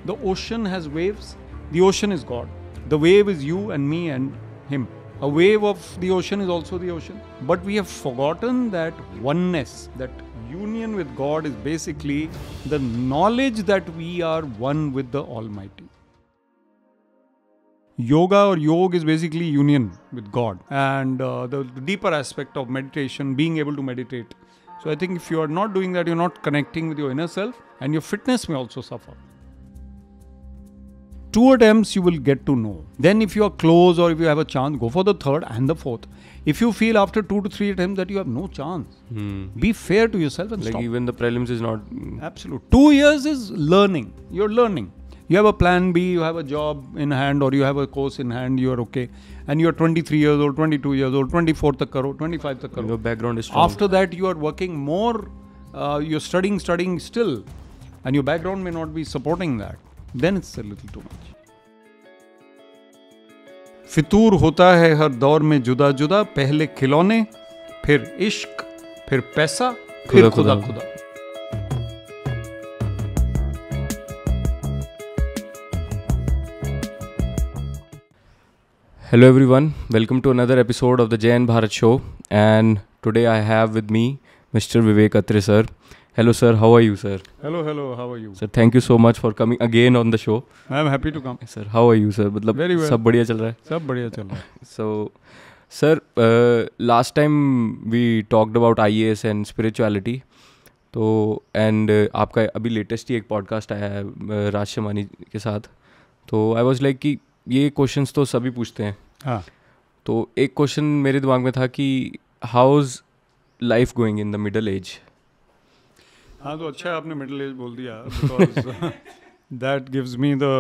The ocean has waves. The ocean is God. The wave is you and me and him. A wave of the ocean is also the ocean. But we have forgotten that oneness, that union with God is basically the knowledge that we are one with the Almighty. Yoga or yoga is basically union with God, and the deeper aspect of meditation, being able to meditate. So I think if you are not doing that, you're not connecting with your inner self, and your fitness may also suffer. 2 attempts you will get to know. Then if you are close or if you have a chance, go for the 3rd and the 4th. If you feel after 2 to 3 attempts that you have no chance, be fair to yourself and like stop. Even the prelims is not... Absolute. 2 years is learning. You're learning. You have a plan B, you have a job in hand, or you have a course in hand, you are okay. And you're 23 years old, 22 years old, 24 tak karo, 25 tak karo. Your background is strong. After that, you are working more, you're studying still, and your background may not be supporting that. Then it's a little too much. फितूर होता है हर दौर में जुदा जुदा, पहले खिलौने, फिर इश्क, फिर पैसा, फिर खुदा खुदा. Hello everyone, welcome to another episode of the Jai and Bharat show, and today I have with me Mr. Vivek Atray sir. Hello sir, how are you sir? Hello, how are you? Sir, thank you so much for coming again on the show. I am happy to come. Sir, how are you sir? मतलब Very well. सब बढ़िया चल रहा है? सब बढ़िया चल रहा है. So, sir, last time we talked about IAS and spirituality. तो and आपका अभी लेटेस्ट ही एक पॉडकास्ट आया है राज शमानी के साथ. तो आई वाज लाइक कि ये क्वेश्चंस तो सभी पूछते हैं. हाँ. तो एक क्वेश्चन मेरे दिमाग में था कि how is life going in the middle age. हाँ, तो अच्छा है आपने मिडिल एज बोल दिया, because that gives me the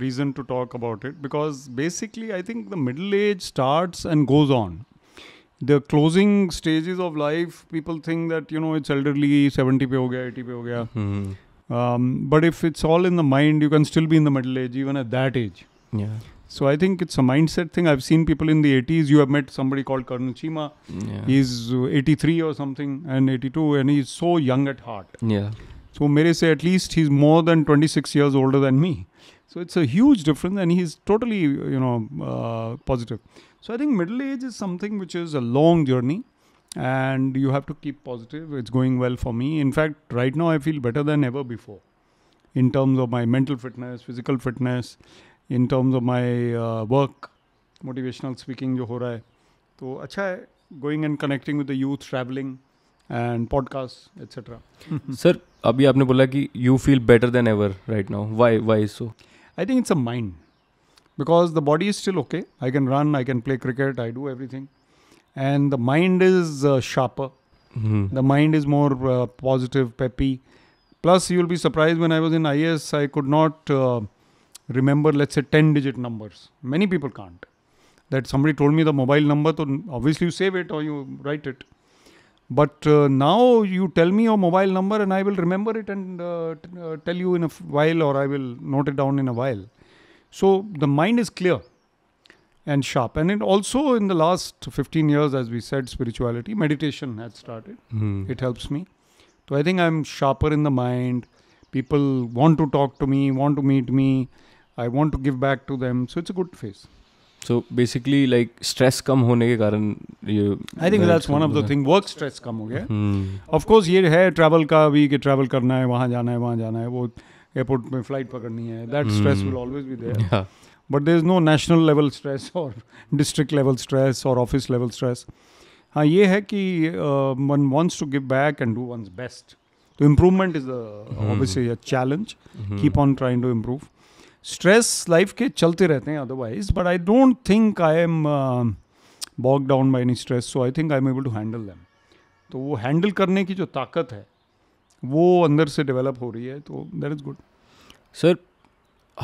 reason to talk about it, because basically I think the middle age starts and goes on. The closing stages of life, people think that it's elderly, 70 पे हो गया, 80 पे हो गया. But if it's all in the mind, you can still be in the middle age even at that age. Yeah. So I think it's a mindset thing. I've seen people in the 80s. You have met somebody called Colonel Chima. Yeah. He's 83 or something and 82, and he's so young at heart. Yeah. So mere say at least he's more than 26 years older than me. So it's a huge difference, and he's totally positive. So I think middle age is something which is a long journey, and you have to keep positive. It's going well for me. In fact, right now I feel better than ever before in terms of my mental fitness, physical fitness, in terms of my work, motivational speaking जो हो रहा है. तो अच्छा है, going and connecting with the youth, traveling and podcasts, etc. Sir, अभी आपने बोला कि you feel better than ever right now. Why so? I think it's a mind, because the body is still okay. I can run, I can play cricket, I do everything. And the mind is sharper. The mind is more positive, peppy. Plus, you'll be surprised, when I was in IAS, I could not remember, let's say, 10-digit numbers. Many people can't. That somebody told me the mobile number, so obviously you save it or you write it. But now you tell me your mobile number and I will remember it and tell you in a while, or I will note it down in a while. So the mind is clear and sharp. And it also, in the last 15 years, as we said, spirituality, meditation had started. It helps me. So I think I'm sharper in the mind. People want to talk to me, want to meet me. I want to give back to them. So it's a good phase. So basically, like, stress कम होने के कारण I think that's one of the things. Work stress कम हो गया. Of course, ये है travel का भी, कि travel करना है, वहाँ जाना है, वो airport में flight पकड़नी है. That stress will always be there. Yeah. But there is no national level stress or district level stress or office level stress. हाँ, ये है कि one wants to give back and do one's best. So improvement is obviously a challenge. Keep on trying to improve. Stress life के चलते रहते हैं otherwise, but I don't think I am bogged down by any stress. So I think I'm able to handle them. तो वो handle करने की जो ताकत है, वो अंदर से develop हो रही है. तो that is good. Sir,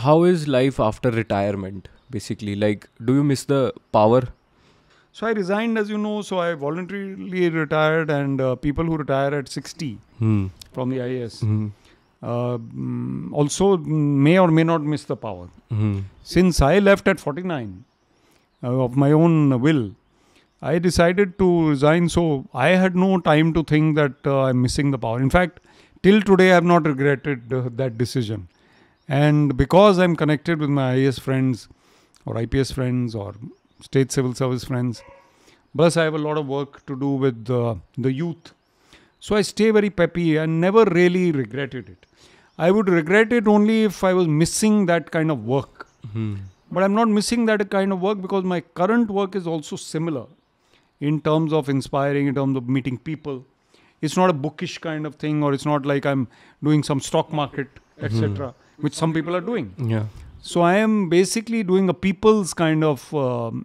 how is life after retirement? Basically, like, do you miss the power? So I resigned, as you know. So I voluntarily retired, and people who retire at 60 from the IAS also may or may not miss the power. Since I left at 49 of my own will, I decided to resign. So I had no time to think that I'm missing the power. In fact, Till today, I have not regretted that decision. And because I'm connected with my IAS friends or IPS friends or state civil service friends, plus I have a lot of work to do with the youth. So I stay very peppy and never really regretted it. I would regret it only if I was missing that kind of work. But I'm not missing that kind of work because my current work is also similar in terms of inspiring, in terms of meeting people. It's not a bookish kind of thing, or it's not like I'm doing some stock market, etc., which some people are doing. Yeah. So I am basically doing a people's kind of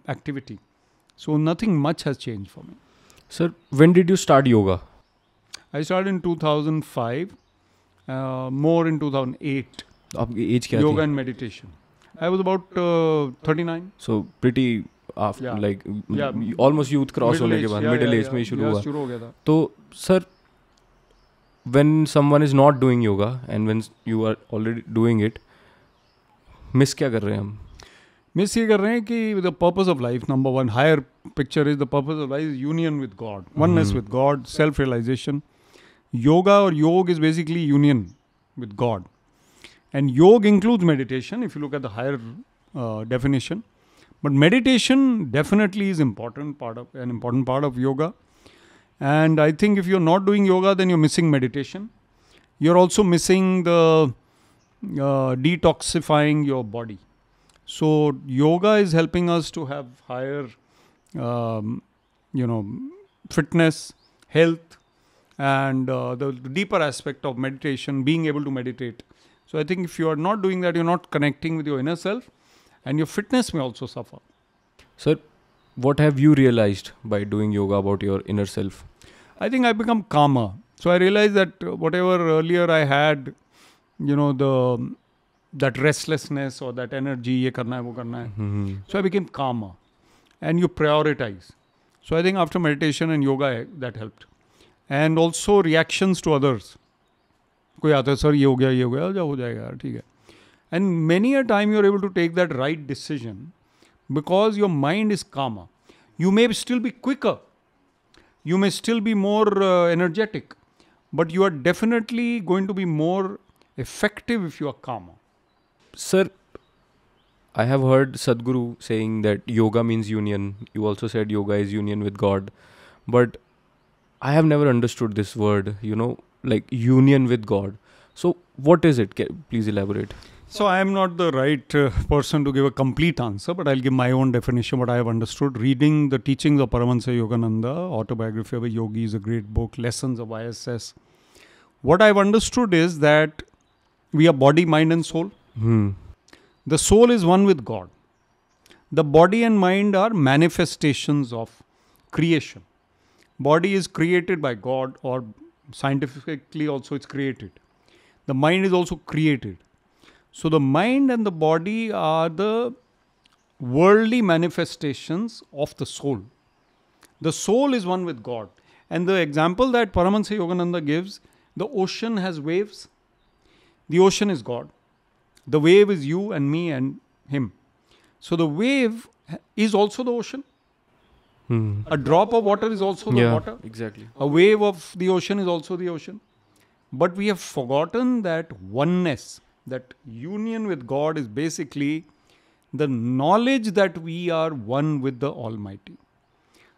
activity. So nothing much has changed for me. Sir, when did you start yoga? I started in 2005, more in 2008. आपकी as क्या Yoga थी? and meditation. I was about 39. So pretty after Yeah. like Yeah. almost youth cross Middle होने के age, बाद yeah, middle yeah, age में ही yeah, शुरू yeah, हुआ. शुरू हो गया था. तो sir, when someone is not doing yoga and when you are already doing it, miss क्या कर रहे हैं हम? मिस ये कर रहे हैं कि the purpose of life, number one, higher picture is the purpose of life is union with God, oneness with God, self realisation. Yoga or yog is basically union with God. And yog includes meditation if you look at the higher definition. But meditation definitely is an important part of yoga. And I think if you're not doing yoga, then you're missing meditation. You're also missing the detoxifying your body. So yoga is helping us to have higher, fitness, health, and the deeper aspect of meditation, being able to meditate. So I think if you are not doing that, you're not connecting with your inner self, and your fitness may also suffer. Sir, what have you realized by doing yoga about your inner self? I think I've become calmer. So I realized that whatever earlier I had, that restlessness or that energy, ye karna hai, wo karna hai. So I became calmer, and you prioritize. So I think after meditation and yoga, that helped. And also reactions to others. कोई आता है, sir ये हो गया, हो जाएगा यार, ठीक है. And many a time you're able to take that right decision because your mind is calmer. You may still be quicker. You may still be more energetic. But you are definitely going to be more effective if you are calmer. Sir, I have heard Sadhguru saying that yoga means union. You also said yoga is union with God. But I have never understood this word, like union with God. So what is it? Please elaborate. So I am not the right person to give a complete answer, but I'll give my own definition, what I have understood. Reading the teachings of Paramahansa Yogananda, Autobiography of a Yogi is a great book, Lessons of ISS. What I've understood is that we are body, mind and soul. The soul is one with God. The body and mind are manifestations of creation. Body is created by God, or scientifically also it's created. The mind is also created. So the mind and the body are the worldly manifestations of the soul. The soul is one with God. And the example that Paramahansa Yogananda gives, the ocean has waves. The ocean is God. The wave is you and me and him. So the wave is also the ocean. A drop of water is also the water. Exactly. A wave of the ocean is also the ocean. But we have forgotten that oneness, that union with God is basically the knowledge that we are one with the Almighty.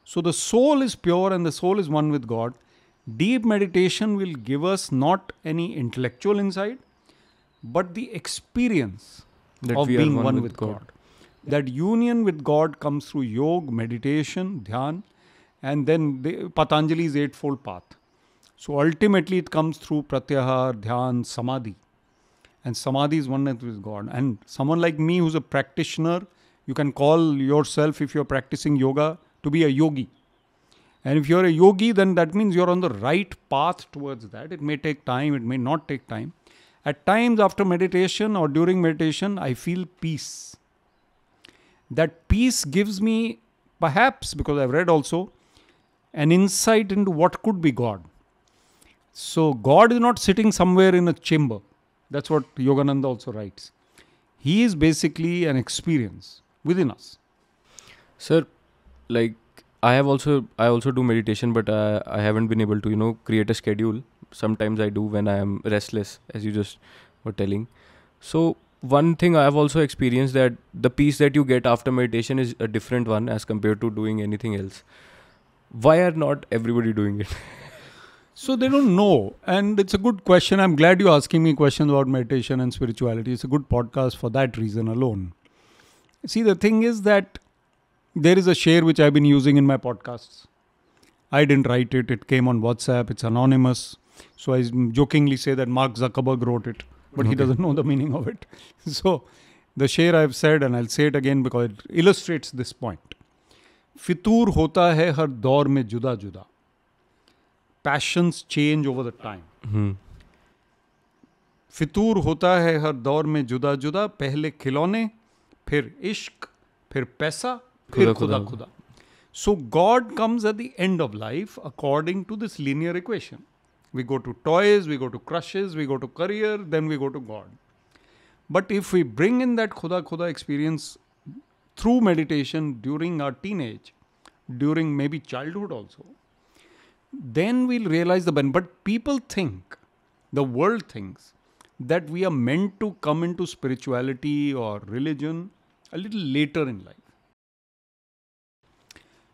So the soul is pure and the soul is one with God. Deep meditation will give us not any intellectual insight, but the experience That of we are being one one with with God. God. That union with God comes through yoga, meditation, dhyan, and then Patanjali's eightfold path. So ultimately it comes through pratyahar, dhyan, samadhi. And samadhi is oneness with God. And someone like me who's a practitioner, you can call yourself, if you're practicing yoga, to be a yogi. And if you're a yogi, then that means you're on the right path towards that. It may take time, it may not take time. At times after meditation or during meditation, I feel peace. That peace gives me, perhaps, because I've read also, an insight into what could be God. So God is not sitting somewhere in a chamber. That's what Yogananda also writes. He is basically an experience within us. Sir, like I also do meditation, but I haven't been able to create a schedule. sometimes I do when I am restless, as you just were telling. So one thing I have also experienced, that the peace that you get after meditation is a different one as compared to doing anything else. Why are not everybody doing it? So they don't know. And it's a good question. I'm glad you're asking me questions about meditation and spirituality. It's a good podcast for that reason alone. See, the thing is that there is a share which I've been using in my podcasts. I didn't write it. It came on WhatsApp. It's anonymous. So I jokingly say that Mark Zuckerberg wrote it, but he doesn't know the meaning of it. So the share I've said, and I'll say it again because it illustrates this point. फितूर होता है हर दौर में जुदा जुदा. Passions change over the time. फितूर होता है हर दौर में जुदा जुदा. पहले खिलौने, फिर इश्क, फिर पैसा, फिर खुदा खुदा. So God comes at the end of life according to this linear equation. We go to toys, we go to crushes, we go to career, then we go to God. But if we bring in that khuda khuda experience through meditation during our teenage, during maybe childhood also, then we'll realize the benefit. But people think, the world thinks, that we are meant to come into spirituality or religion a little later in life.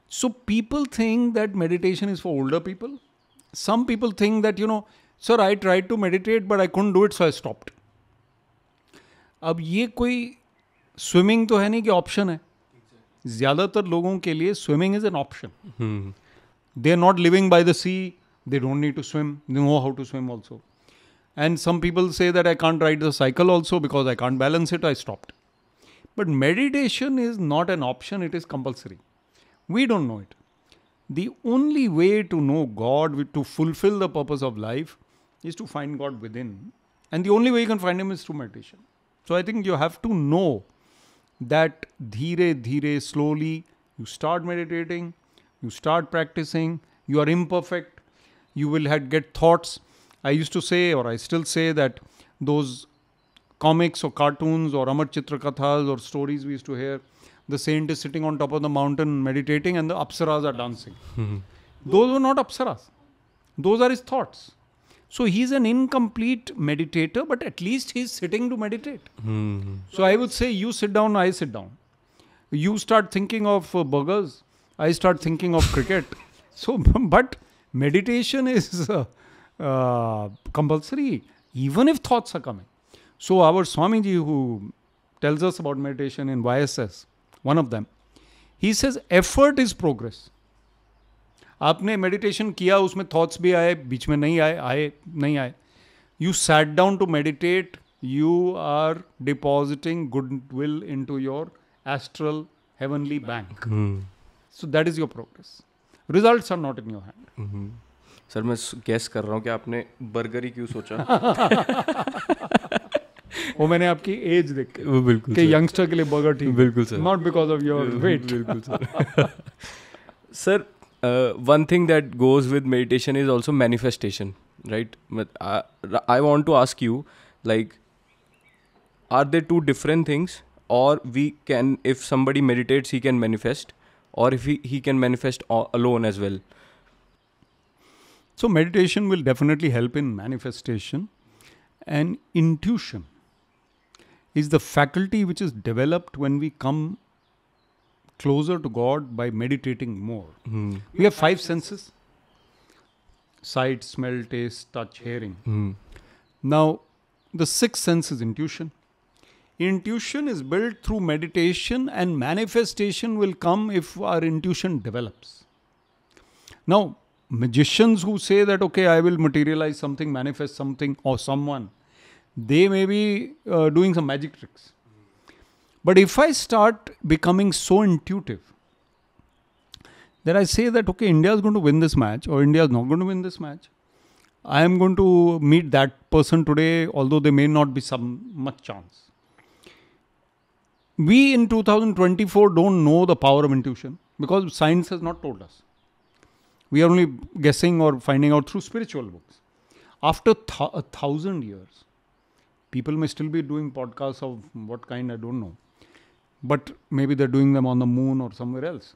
So people think that meditation is for older people. Some people think that, sir, I tried to meditate, but I couldn't do it, so I stopped. अब ये कोई swimming तो है नहीं कि option है. ज़्यादातर लोगों के लिए swimming is an option. They are not living by the sea. They don't need to swim. They know how to swim also. And some people say that I can't ride the cycle also because I can't balance it. I stopped. But meditation is not an option. It is compulsory. We don't know it. The only way to know God, to fulfill the purpose of life, is to find God within. And the only way you can find Him is through meditation. So I think you have to know that dheere, slowly, you start meditating, you start practicing, you are imperfect, you will get thoughts. I used to say, or I still say, that those comics or cartoons or Amar Chitra Kathas or stories we used to hear, the saint is sitting on top of the mountain meditating and the apsaras are dancing. Those were not apsaras. Those are his thoughts. So he's an incomplete meditator, but at least he's sitting to meditate. So I would say, you sit down, I sit down. You start thinking of burgers, I start thinking of cricket. So, but meditation is compulsory, even if thoughts are coming. So our Swamiji, who tells us about meditation in YSS, one of them, he says effort is progress. आपने meditation किया, उसमें thoughts भी आए, बीच में नहीं आए. You sat down to meditate, you are depositing goodwill into your astral heavenly bank. So that is your progress. Results are not in your hand. Sir मैं guess कर रहा हूँ कि आपने बर्गर ही क्यों सोचा. वो मैंने आपकी एज देख के, बिल्कुल कि यंगस्टर के लिए बर्गर ठीक. बिल्कुल sir. Not because of your weight. बिल्कुल sir. Sir, one thing that goes with meditation is also manifestation, right? But I want to ask you, like, are there two different things, or we can, if somebody meditates, he can manifest, or if he can manifest alone as well? So meditation will definitely help in manifestation. And intuition is the faculty which is developed when we come closer to God by meditating more. We have 5 senses: sight, smell, taste, touch, hearing. Now, the 6th sense is intuition. Intuition is built through meditation, and manifestation will come if our intuition develops. Now, magicians who say that, okay, I will materialize something, manifest something or someone, they may be doing some magic tricks. But if I start becoming so intuitive that I say that, okay, India is going to win this match, or India is not going to win this match, I am going to meet that person today, although there may not be much chance. We in 2024 don't know the power of intuition because science has not told us. We are only guessing or finding out through spiritual books. After 1,000 years, people may still be doing podcasts of what kind, I don't know. But maybe they're doing them on the moon or somewhere else.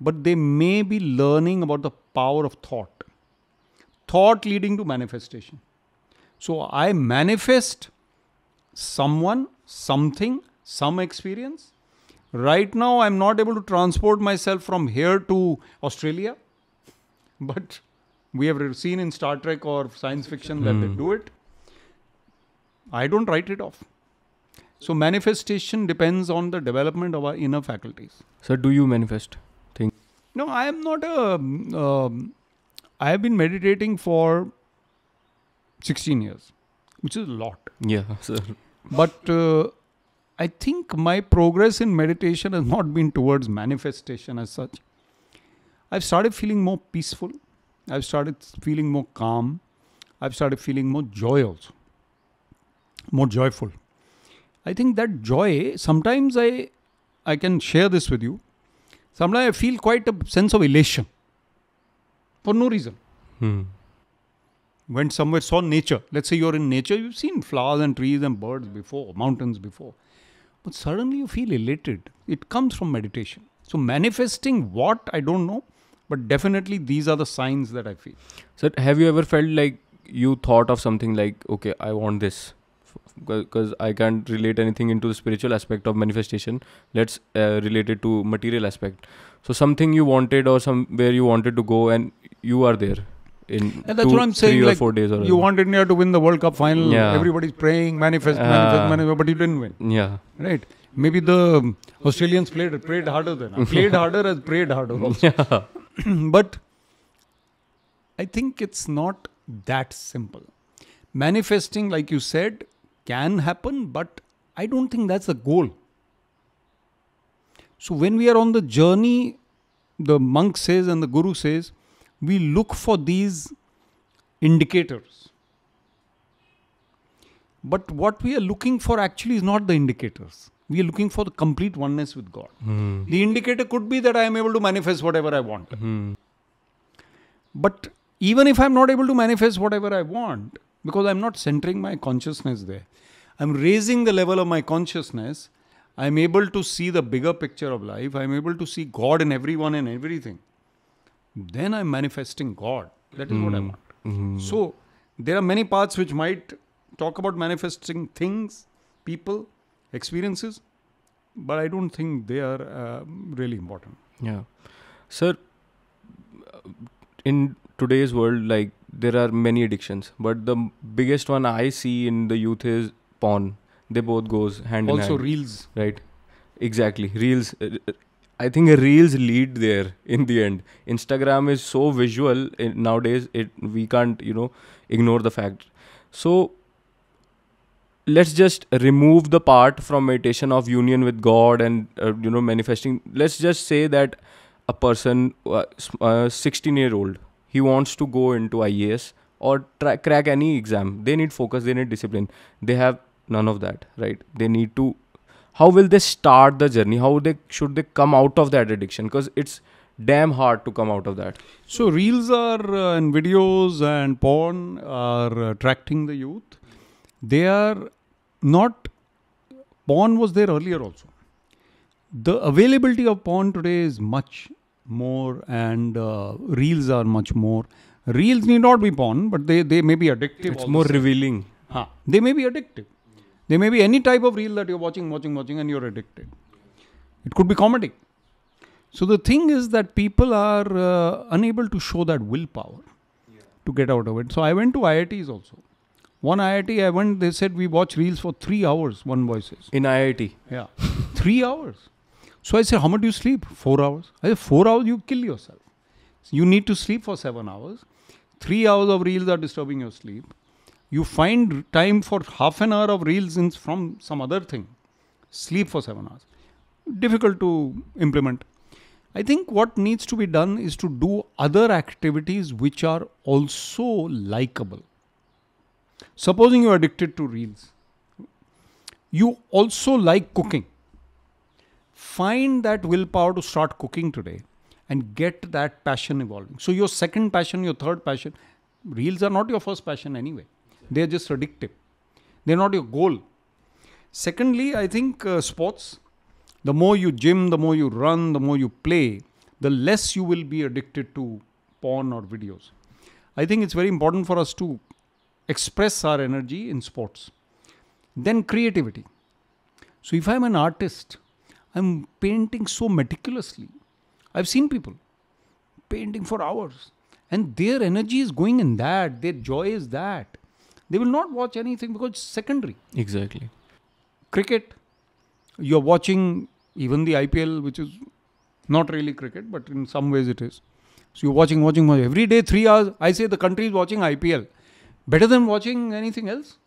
But they may be learning about the power of thought. thought leading to manifestation. So I manifest someone, something, some experience. Right now, I'm not able to transport myself from here to Australia, but we have seen in Star Trek or science fiction that they do it. I don't write it off. So manifestation depends on the development of our inner faculties. So do you manifest things? No, I am not I have been meditating for 16 years, which is a lot. Yeah, sir. But I think my progress in meditation has not been towards manifestation as such. I've started feeling more peaceful. I've started feeling more calm. I've started feeling more joy also. More joyful. I think that joy, sometimes I can share this with you. Sometimes I feel quite a sense of elation. For no reason. Went somewhere, saw nature. Let's say you're in nature, you've seen flowers and trees and birds before, mountains before. But suddenly you feel elated. It comes from meditation. So manifesting what, I don't know. But definitely these are the signs that I feel. Sir, have you ever felt like you thought of something like, okay, I want this? Because I can't relate anything into the spiritual aspect of manifestation. Let's relate it to material aspect. So something you wanted or somewhere you wanted to go and you are there in and that's what I'm saying, 3 or like 4 days. Or you want India to win the World Cup final. Yeah. Everybody's praying, manifest, but you didn't win. Yeah. Right? Maybe the Australians prayed harder than played harder as prayed harder also. Yeah. But I think it's not that simple. Manifesting, like you said, can happen, but I don't think that's the goal. So when we are on the journey, the monk says and the guru says, we look for these indicators. But what we are looking for actually is not the indicators. We are looking for the complete oneness with God. The indicator could be that I am able to manifest whatever I want. But even if I'm not able to manifest whatever I want, because I'm not centering my consciousness there, I'm raising the level of my consciousness, I'm able to see the bigger picture of life, I'm able to see God in everyone and everything. Then I'm manifesting God. That is what I want. So there are many paths which might talk about manifesting things, people, experiences, but I don't think they are really important. Yeah. Sir, in today's world, like there are many addictions, but the biggest one I see in the youth is porn. They both goes hand in hand. Also reels. Right. Exactly. Reels. I think reels lead there in the end. Instagram is so visual nowadays. We can't, ignore the fact. So let's just remove the part from meditation of union with God and manifesting. Let's just say that a person, 16-year-old, he wants to go into IAS or crack any exam. They need focus. They need discipline. They have none of that, right? They need to. How will they start the journey? Should they come out of that addiction? Because it's damn hard to come out of that. So reels are and videos and porn are attracting the youth. They are not. Porn was there earlier also. The availability of porn today is much more, and reels are much more. Reels need not be porn, but they may be addictive. It's more revealing. They may be addictive. There may be any type of reel that you're watching and you're addicted. It could be comedy. So the thing is that people are unable to show that willpower to get out of it. So I went to IITs also. One IIT I went, they said we watch reels for 3 hours, one boy says. In IIT? Yeah. 3 hours. So I said, how much do you sleep? 4 hours. I said, 4 hours, you kill yourself. You need to sleep for 7 hours. 3 hours of reels are disturbing your sleep. You find time for half an hour of reels from some other thing. Sleep for 7 hours. Difficult to implement. I think what needs to be done is to do other activities which are also likable. Supposing you are addicted to reels. You also like cooking. Find that willpower to start cooking today and get that passion evolving. So your second passion, your third passion, reels are not your first passion anyway. They are just addictive. They are not your goal. Secondly, I think sports. The more you gym, the more you run, the more you play, the less you will be addicted to porn or videos. I think it's very important for us to express our energy in sports. Then creativity. So if I'm an artist, I'm painting so meticulously. I've seen people painting for hours and their energy is going in that, their joy is that. They will not watch anything because it's secondary. Exactly. Cricket, you're watching even the IPL, which is not really cricket, but in some ways it is. So you're watching every day 3 hours. I say the country is watching IPL. Better than watching anything else.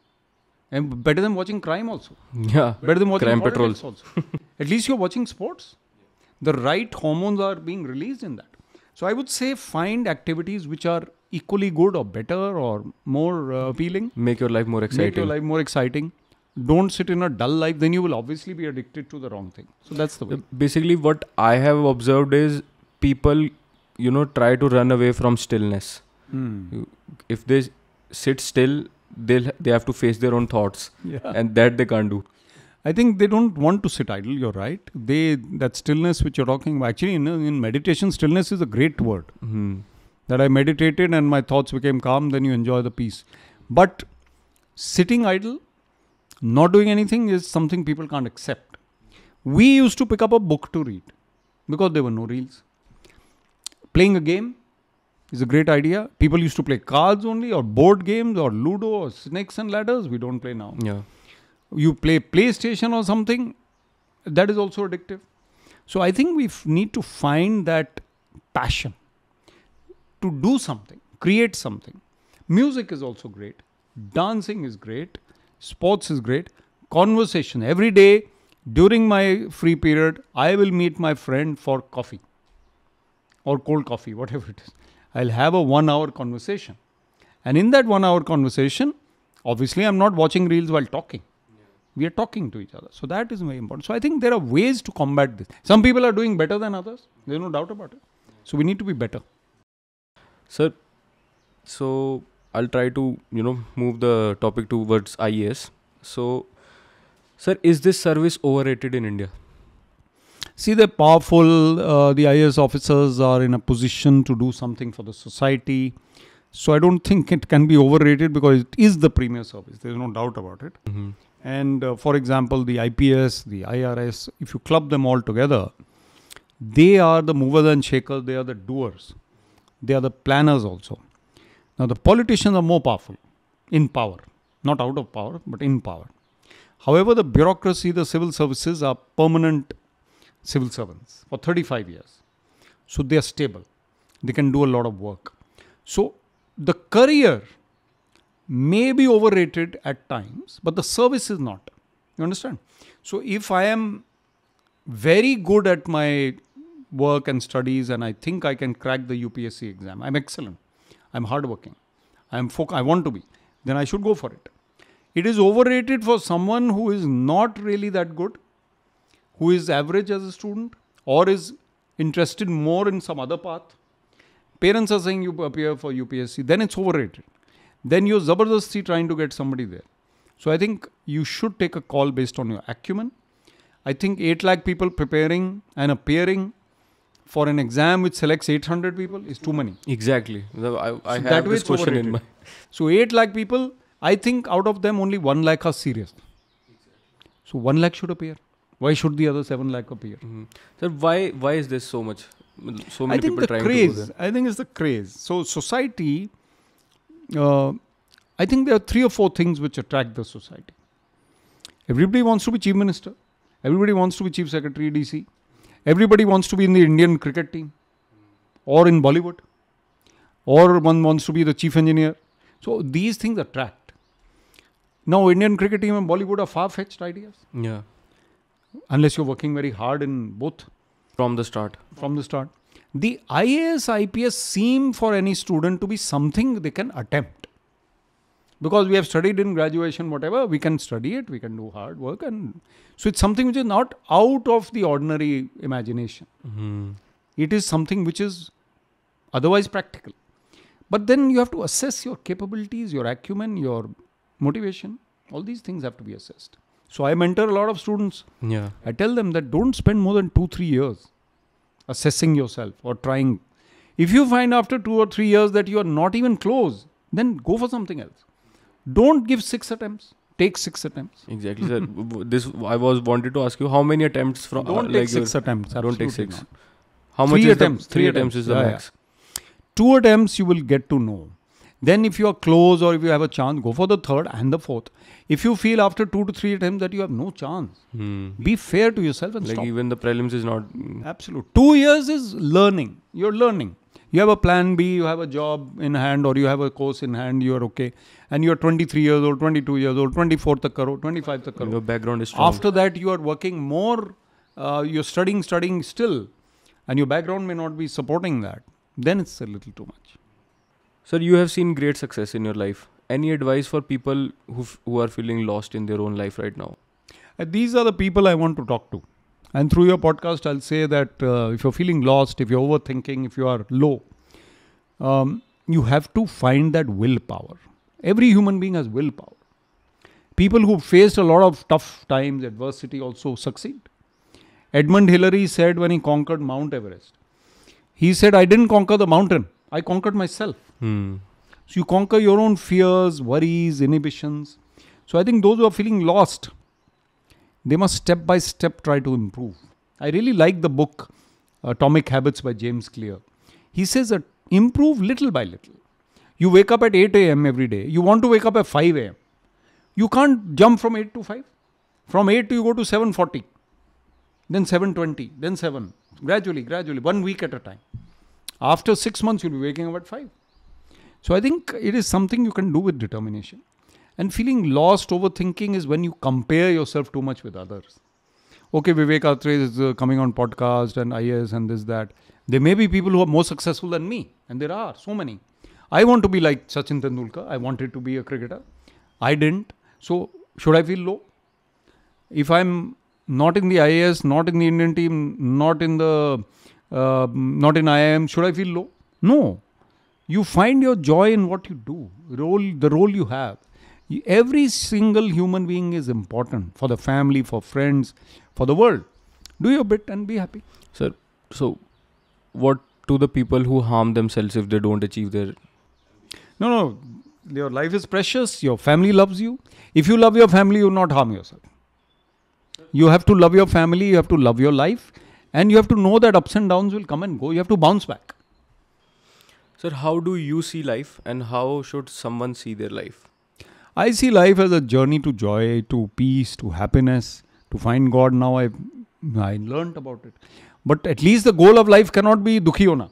And better than watching crime also. Yeah. Better than watching crime politics patrols. also. At least you're watching sports. The right hormones are being released in that. So I would say find activities which are equally good or better or more appealing. Make your life more exciting. Make your life more exciting. Don't sit in a dull life. Then you will obviously be addicted to the wrong thing. So that's the way. Basically, what I have observed is people, try to run away from stillness. If they sit still, they have to face their own thoughts. Yeah. And that they can't do. I think they don't want to sit idle. You're right. That stillness which you're talking about. Actually, in meditation, stillness is a great word. That I meditated and my thoughts became calm. Then you enjoy the peace. But sitting idle, not doing anything is something people can't accept. We used to pick up a book to read because there were no reels. Playing a game is a great idea. People used to play cards only or board games or Ludo or snakes and ladders. We don't play now. Yeah. You play PlayStation or something, that is also addictive. So I think we need to find that passion to do something, create something. Music is also great. Dancing is great. Sports is great. Conversation. Every day during my free period, I will meet my friend for coffee or cold coffee, whatever it is. I'll have a 1 hour conversation. And in that 1 hour conversation, obviously I'm not watching reels while talking. We are talking to each other. So that is very important. So I think there are ways to combat this. Some people are doing better than others. There's no doubt about it. So we need to be better. Sir, so I'll try to, move the topic towards IAS. So, sir, is this service overrated in India? See, they're powerful. The IAS officers are in a position to do something for the society. So I don't think it can be overrated because it is the premier service. There's no doubt about it. Mm-hmm. And for example, the IPS, the IRS, if you club them all together, they are the movers and shakers. They are the doers. They are the planners also. Now, the politicians are more powerful in power, not out of power, but in power. However, the bureaucracy, the civil services are permanent civil servants for 35 years. So they are stable. They can do a lot of work. So the career may be overrated at times, but the service is not. You understand? So if I am very good at my work and studies and I think I can crack the UPSC exam, I'm excellent, I'm hardworking, I want to be, then I should go for it. It is overrated for someone who is not really that good, who is average as a student or is interested more in some other path. Parents are saying you appear for UPSC, then it's overrated. Then you're zabardasti trying to get somebody there. So I think you should take a call based on your acumen. I think 8 lakh people preparing and appearing for an exam which selects 800 people is too many. Exactly. I have this question in mind. So 8 lakh people, I think out of them only 1 lakh are serious. So 1 lakh should appear. Why should the other 7 lakh appear? Mm-hmm. Sir, why is this so much? So many people trying craze, to do that. I think it's the craze. So society, I think there are 3 or 4 things which attract the society. Everybody wants to be chief minister. Everybody wants to be chief secretary, DC. Everybody wants to be in the Indian cricket team or in Bollywood, or one wants to be the chief engineer. So these things attract. Now Indian cricket team and Bollywood are far-fetched ideas. Yeah. Unless you're working very hard in both. From the start. The IAS, IPS seem for any student to be something they can attempt. Because we have studied in graduation, whatever, we can study it, we can do hard work. And so it's something which is not out of the ordinary imagination. Mm-hmm. It is something which is otherwise practical. But then you have to assess your capabilities, your acumen, your motivation. All these things have to be assessed. So I mentor a lot of students. Yeah. I tell them that don't spend more than 2-3 years assessing yourself or trying. If you find after 2 or 3 years that you are not even close, then go for something else. Don't give 6 attempts. Take 6 attempts. Exactly, sir. This I was wanted to ask you, how many attempts from? Don't take 6 attempts. Don't take 6. Not. How much Three is attempts. 3 attempts is the max. 2 attempts you will get to know. Then if you are close or if you have a chance, go for the 3rd and the 4th. If you feel after 2 to 3 attempts that you have no chance, be fair to yourself and stop. Even the prelims is not... Absolute. 2 years is learning. You're learning. You have a plan B, you have a job in hand, or you have a course in hand, you are okay. And you are 23 years old, 22 years old, 24 tak karo, 25 tak karo. Your background is strong. After that, you are working more, you're studying still, and your background may not be supporting that. Then it's a little too much. Sir, you have seen great success in your life. Any advice for people who are feeling lost in their own life right now? These are the people I want to talk to. And through your podcast, I'll say that if you're feeling lost, if you're overthinking, if you are low, you have to find that willpower. Every human being has willpower. People who faced a lot of tough times, adversity also succeed. Edmund Hillary said when he conquered Mount Everest, he said, I didn't conquer the mountain, I conquered myself. So you conquer your own fears, worries, inhibitions. So I think those who are feeling lost, they must step by step try to improve. I really like the book Atomic Habits by James Clear. He says that improve little by little. You wake up at 8 a.m. every day. You want to wake up at 5 a.m. You can't jump from 8 to 5. From 8 you go to 7:40. Then 7:20. Then 7. Gradually. 1 week at a time. After 6 months you'll be waking up at 5. So I think it is something you can do with determination. And feeling lost, overthinking is when you compare yourself too much with others. Okay, Vivek Atray is coming on podcast and IAS and this, that. There may be people who are more successful than me. And there are so many. I want to be like Sachin Tendulkar. I wanted to be a cricketer. I didn't. So should I feel low? If I'm not in the IAS, not in the Indian team, not in IIM, should I feel low? No. You find your joy in what you do, the role you have. Every single human being is important for the family, for friends, for the world. Do your bit and be happy. Sir, so what to the people who harm themselves if they don't achieve their... No. Your life is precious. Your family loves you. If you love your family, you will not harm yourself. You have to love your family. You have to love your life. And you have to know that ups and downs will come and go. You have to bounce back. Sir, how do you see life and how should someone see their life? I see life as a journey to joy, to peace, to happiness, to find God. Now I learned about it. But at least the goal of life cannot be dukhi hona.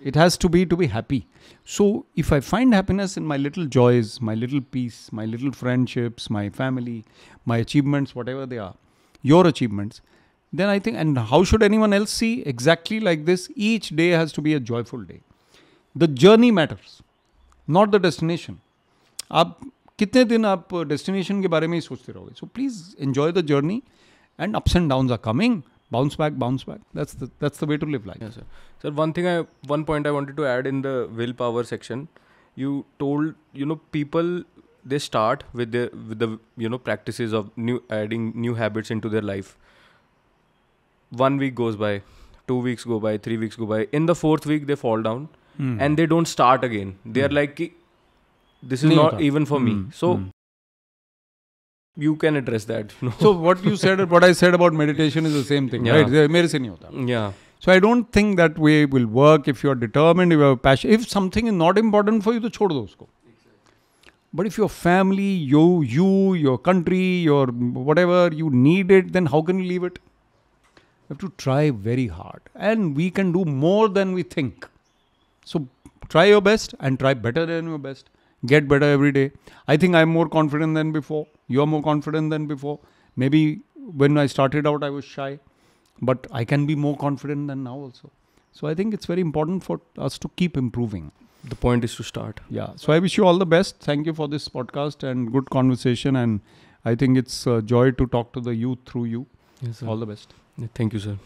It has to be happy. So if I find happiness in my little joys, my little peace, my little friendships, my family, my achievements, whatever they are, your achievements, then I think, and how should anyone else see exactly like this? Each day has to be a joyful day. The journey matters, not the destination. आप कितने दिन आप destination के बारे में ही सोचते रहोगे? So please enjoy the journey, and ups and downs are coming. Bounce back. That's the way to live life. Yes, sir. Sir, one point I wanted to add in the willpower section. You told people they start with the practices of adding new habits into their life. 1 week goes by, 2 weeks go by, 3 weeks go by. In the 4th week they fall down and they don't start again. They are like, this is not even for me. So you can address that. So what I said about meditation is the same thing, right? Mere se nahi hota. Yeah. So I don't think that way will work if you are determined, if you have passion. If something is not important for you, to chhod do usko. But if your family, your country, your whatever, you need it, then how can you leave it? You have to try very hard. And we can do more than we think. So try your best and try better than your best. Get better every day. I think I'm more confident than before. You are more confident than before. Maybe when I started out, I was shy. But I can be more confident than now also. So I think it's very important for us to keep improving. The point is to start. Yeah. So I wish you all the best. Thank you for this podcast and good conversation. And I think it's a joy to talk to the youth through you. Yes, sir. All the best. Thank you, sir.